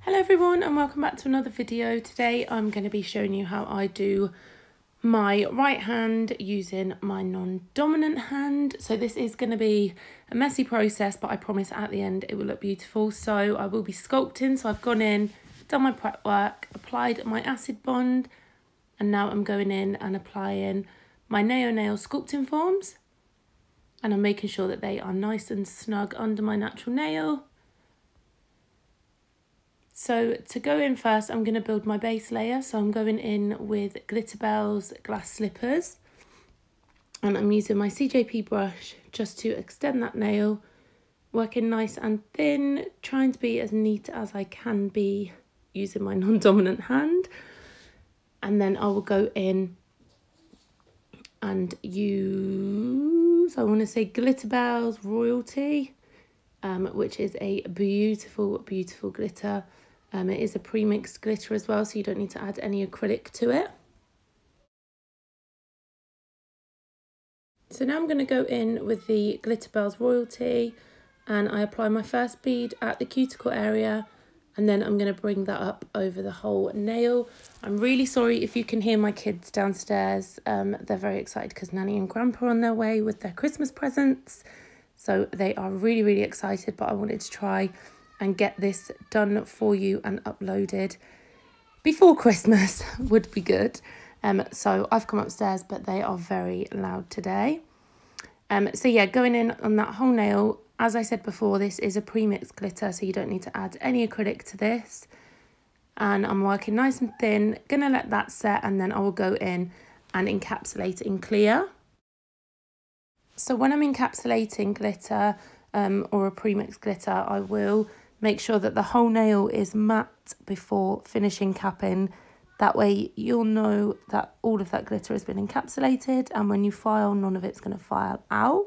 Hello everyone and welcome back to another video. Today I'm going to be showing you how I do my right hand using my non-dominant hand. So this is going to be a messy process, but I promise at the end it will look beautiful. So I will be sculpting. So I've gone in, done my prep work, applied my acid bond, and now I'm going in and applying my Naio nail sculpting forms. And I'm making sure that they are nice and snug under my natural nail. So to go in first, I'm going to build my base layer. So I'm going in with Glitterarty's glass slippers. And I'm using my Cjp brush just to extend that nail, working nice and thin, trying to be as neat as I can be using my non-dominant hand. And then I will go in and use, I want to say Glitterarty's Royalty, which is a beautiful, beautiful glitter. It is a pre-mixed glitter as well, so you don't need to add any acrylic to it. So now I'm going to go in with the Glitterarty's Royalty, and I apply my first bead at the cuticle area, and then I'm going to bring that up over the whole nail. I'm really sorry if you can hear my kids downstairs. They're very excited because Nanny and Grandpa are on their way with their Christmas presents. So they are really, really excited, but I wanted to try and get this done for you and uploaded before Christmas would be good. So I've come upstairs, but they are very loud today. So yeah, going in on that whole nail, as I said before, this is a pre-mixed glitter, so you don't need to add any acrylic to this. And I'm working nice and thin, gonna let that set, and then I will go in and encapsulate in clear. So when I'm encapsulating glitter or a pre-mixed glitter, I will make sure that the whole nail is matte before finishing capping. That way you'll know that all of that glitter has been encapsulated, and when you file, none of it's going to file out.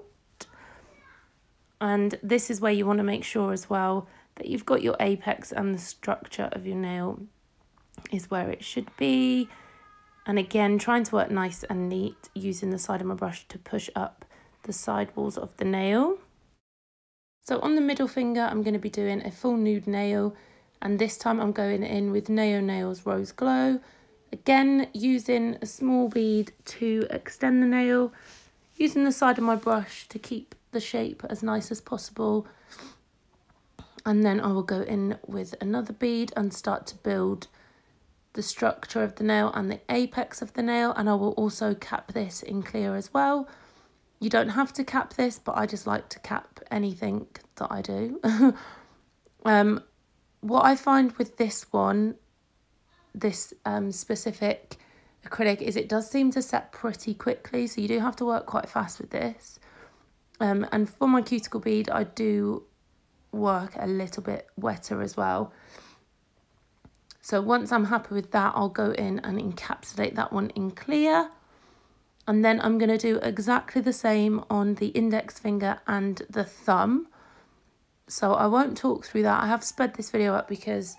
And this is where you want to make sure as well that you've got your apex and the structure of your nail is where it should be. And again, trying to work nice and neat, using the side of my brush to push up the side walls of the nail. So on the middle finger, I'm going to be doing a full nude nail, and this time I'm going in with Naio Nails Rose Glow. Again, using a small bead to extend the nail, using the side of my brush to keep the shape as nice as possible. And then I will go in with another bead and start to build the structure of the nail and the apex of the nail, and I will also cap this in clear as well. You don't have to cap this, but I just like to cap anything that I do. What I find with this one, this specific acrylic, is it does seem to set pretty quickly, so you do have to work quite fast with this. And for my cuticle bead, I do work a little bit wetter as well. So once I'm happy with that, I'll go in and encapsulate that one in clear. And then I'm going to do exactly the same on the index finger and the thumb. So I won't talk through that. I have sped this video up because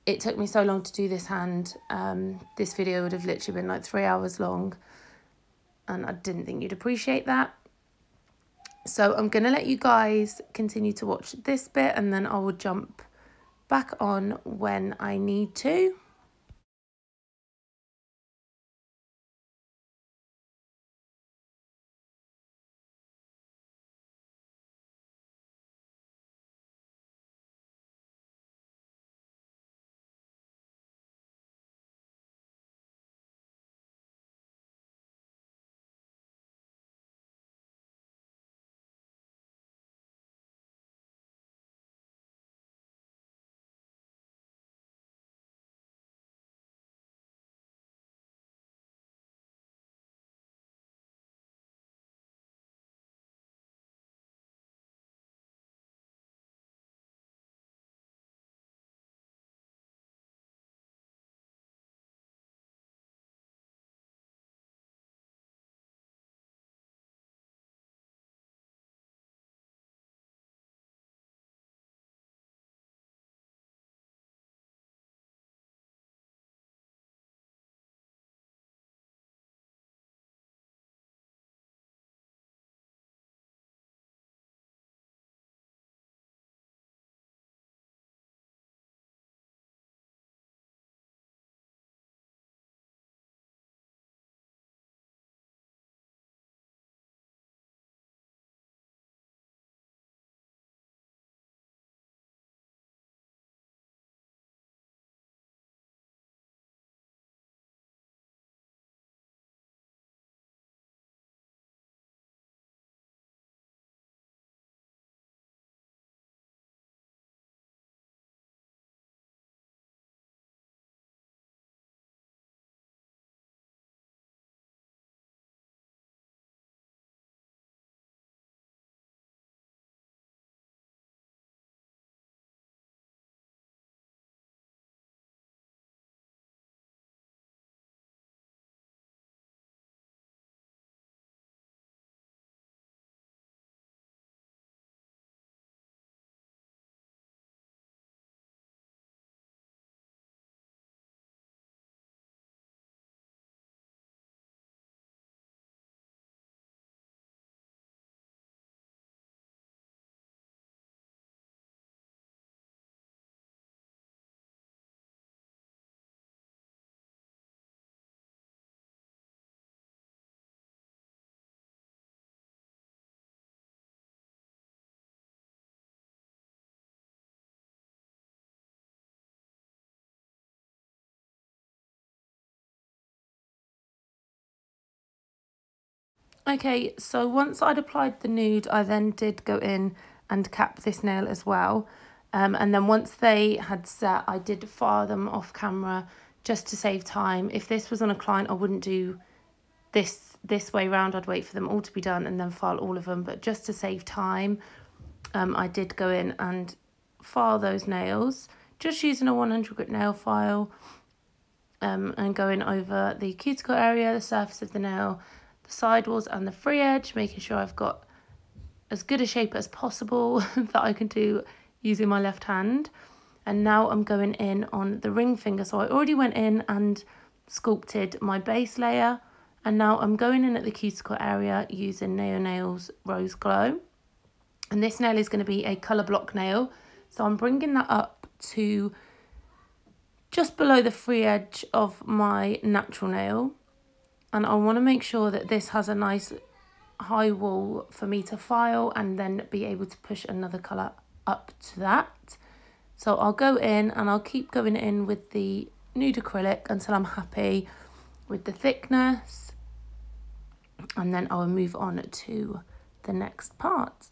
it took me so long to do this hand. This video would have literally been like 3 hours long, and I didn't think you'd appreciate that. So I'm going to let you guys continue to watch this bit, and then I will jump back on when I need to. Okay, so once I'd applied the nude, I then did go in and cap this nail as well. And then once they had set, I did file them off camera just to save time. If this was on a client, I wouldn't do this way round. I'd wait for them all to be done and then file all of them. But just to save time, I did go in and file those nails, just using a 100 grit nail file, and going over the cuticle area, the surface of the nail, the sidewalls and the free edge, making sure I've got as good a shape as possible that I can do using my left hand. And now I'm going in on the ring finger. So I already went in and sculpted my base layer, and now I'm going in at the cuticle area using Naio Nails Rose Glow. And this nail is going to be a colour block nail, so I'm bringing that up to just below the free edge of my natural nail. And I want to make sure that this has a nice high wall for me to file and then be able to push another colour up to that. So I'll go in and I'll keep going in with the nude acrylic until I'm happy with the thickness, and then I will move on to the next part.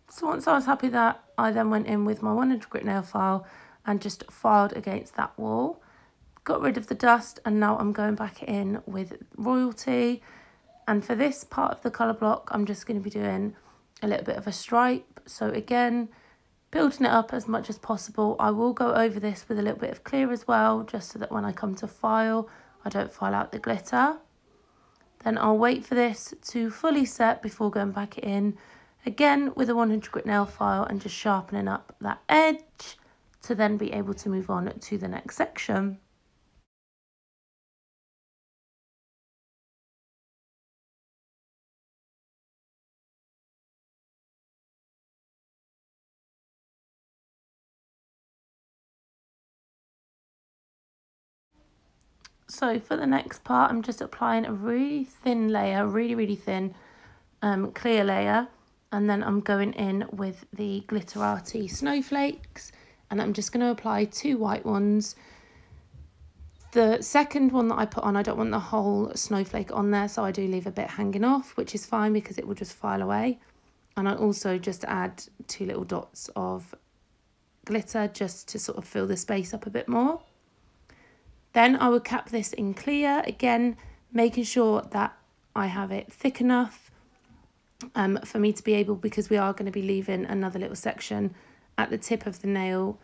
So once I was happy that, I then went in with my 100 grit nail file and just filed against that wall. Got rid of the dust, and now I'm going back in with Royalty. And for this part of the colour block, I'm just going to be doing a little bit of a stripe. So again, building it up as much as possible. I will go over this with a little bit of clear as well, just so that when I come to file, I don't file out the glitter. Then I'll wait for this to fully set before going back in, again with a 100 grit nail file, and just sharpening up that edge to then be able to move on to the next section. So for the next part, I'm just applying a really thin layer, really thin clear layer, and then I'm going in with the Glitterarty snowflakes, and I'm just going to apply 2 white ones. The second one that I put on, I don't want the whole snowflake on there, so I do leave a bit hanging off, which is fine because it will just file away. And I also just add 2 little dots of glitter just to sort of fill the space up a bit more. Then I will cap this in clear, again making sure that I have it thick enough for me to be able, because we are going to be leaving another little section at the tip of the nail,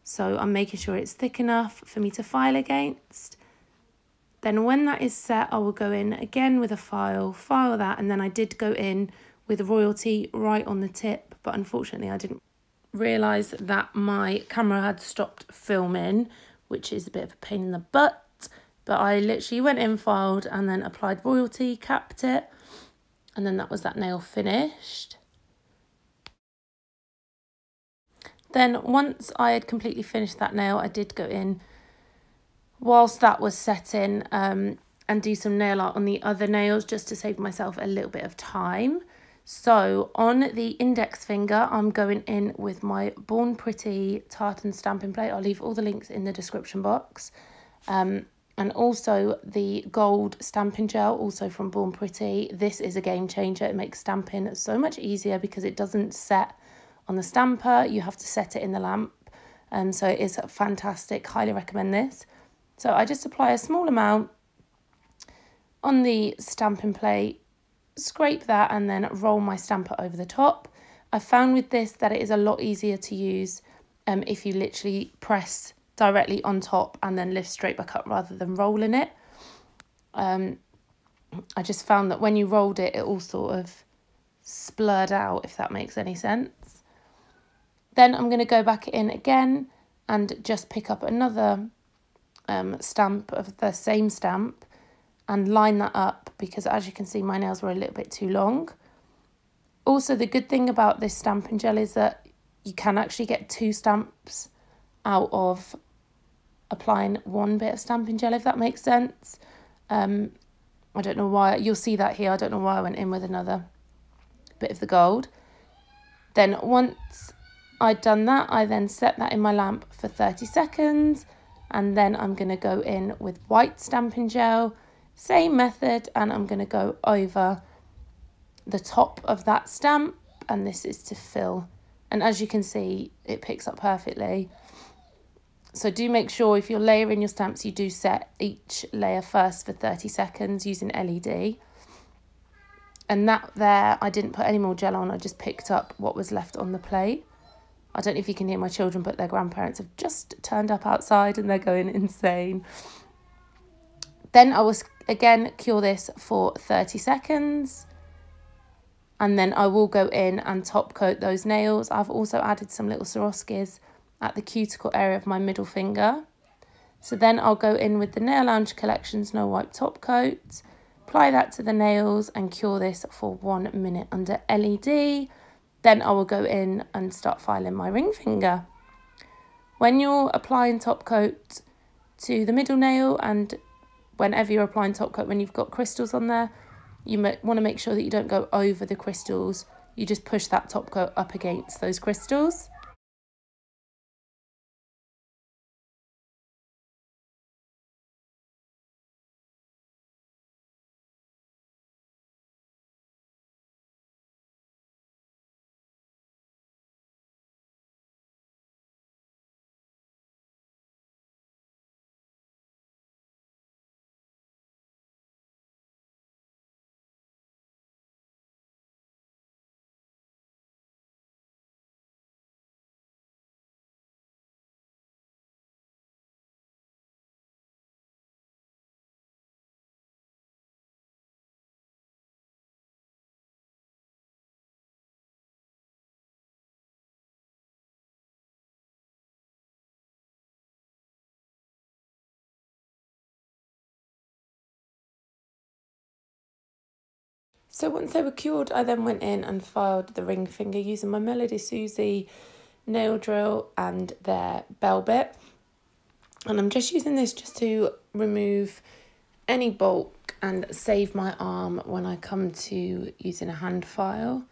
so I'm making sure it's thick enough for me to file against. Then when that is set, I will go in again with a file that, and then I did go in with Royalty right on the tip, but unfortunately I didn't realise that my camera had stopped filming, which is a bit of a pain in the butt. But I literally went in, filed, and then applied Royalty, capped it, and then that was that nail finished. Then once I had completely finished that nail, I did go in whilst that was setting and do some nail art on the other nails just to save myself a little bit of time. So on the index finger, I'm going in with my Born Pretty tartan stamping plate. I'll leave all the links in the description box. And also the gold stamping gel, also from Born Pretty. This is a game changer. It makes stamping so much easier because it doesn't set on the stamper. You have to set it in the lamp. So it is fantastic. Highly recommend this. So I just apply a small amount on the stamping plate, scrape that, and then roll my stamper over the top. I found with this that it is a lot easier to use if you literally press directly on top and then lift straight back up rather than rolling it. I just found that when you rolled it, it all sort of splurred out, if that makes any sense. Then I'm going to go back in again and just pick up another stamp of the same stamp and line that up, because as you can see my nails were a little bit too long. Also, the good thing about this stamping gel is that you can actually get 2 stamps out of applying 1 bit of stamping gel, if that makes sense. I don't know why, you'll see that here, I don't know why I went in with another bit of the gold. Then once I'd done that, I then set that in my lamp for 30 seconds, and then I'm going to go in with white stamping gel, same method, and I'm going to go over the top of that stamp, and this is to fill, and as you can see it picks up perfectly. So do make sure if you're layering your stamps you do set each layer first for 30 seconds using LED. And that there, I didn't put any more gel on, I just picked up what was left on the plate. I don't know if you can hear my children, but their grandparents have just turned up outside and they're going insane. Then I will again cure this for 30 seconds. And then I will go in and top coat those nails. I've also added some little Swarovskis at the cuticle area of my middle finger. So then I'll go in with the Nail Lounge Collection Snow Wipe top coat, apply that to the nails and cure this for 1 minute under LED. Then I will go in and start filing my ring finger. When you're applying top coat to the middle nail, and whenever you're applying top coat when you've got crystals on there, you want to make sure that you don't go over the crystals. You just push that top coat up against those crystals. So once they were cured, I then went in and filed the ring finger using my Melody Susie nail drill and their bell bit. And I'm just using this just to remove any bulk and save my arm when I come to using a hand file.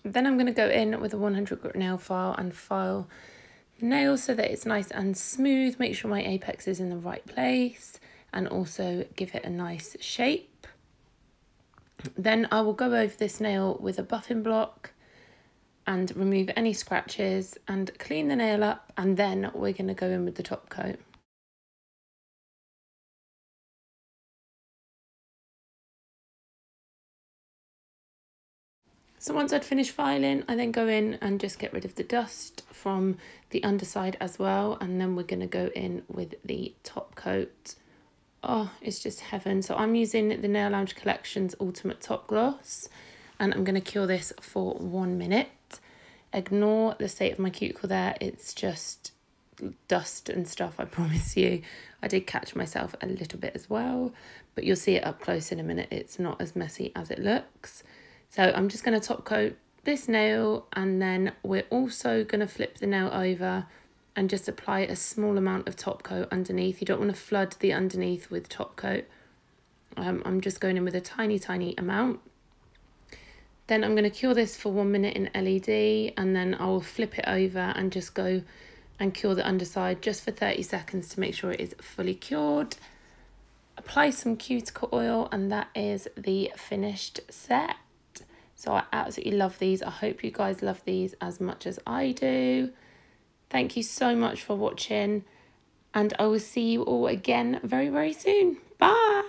Then I'm going to go in with a 100 grit nail file and file the nails so that it's nice and smooth. Make sure my apex is in the right place and also give it a nice shape. Then I will go over this nail with a buffing block and remove any scratches and clean the nail up, and then we're going to go in with the top coat. So once I'd finished filing, I then go in and just get rid of the dust from the underside as well, and then we're going to go in with the top coat. Oh, it's just heaven. So I'm using the Nail Lounge Collection's Ultimate Top Gloss, and I'm going to cure this for 1 minute. Ignore the state of my cuticle there, it's just dust and stuff, I promise you. I did catch myself a little bit as well, but you'll see it up close in a minute. It's not as messy as it looks. So I'm just going to top coat this nail, and then we're also going to flip the nail over and just apply a small amount of top coat underneath. You don't want to flood the underneath with top coat. I'm just going in with a tiny amount. Then I'm going to cure this for 1 minute in LED, and then I will flip it over and just go and cure the underside just for 30 seconds to make sure it is fully cured. Apply some cuticle oil, and that is the finished set. So I absolutely love these. I hope you guys love these as much as I do. Thank you so much for watching, and I will see you all again very, very soon. Bye!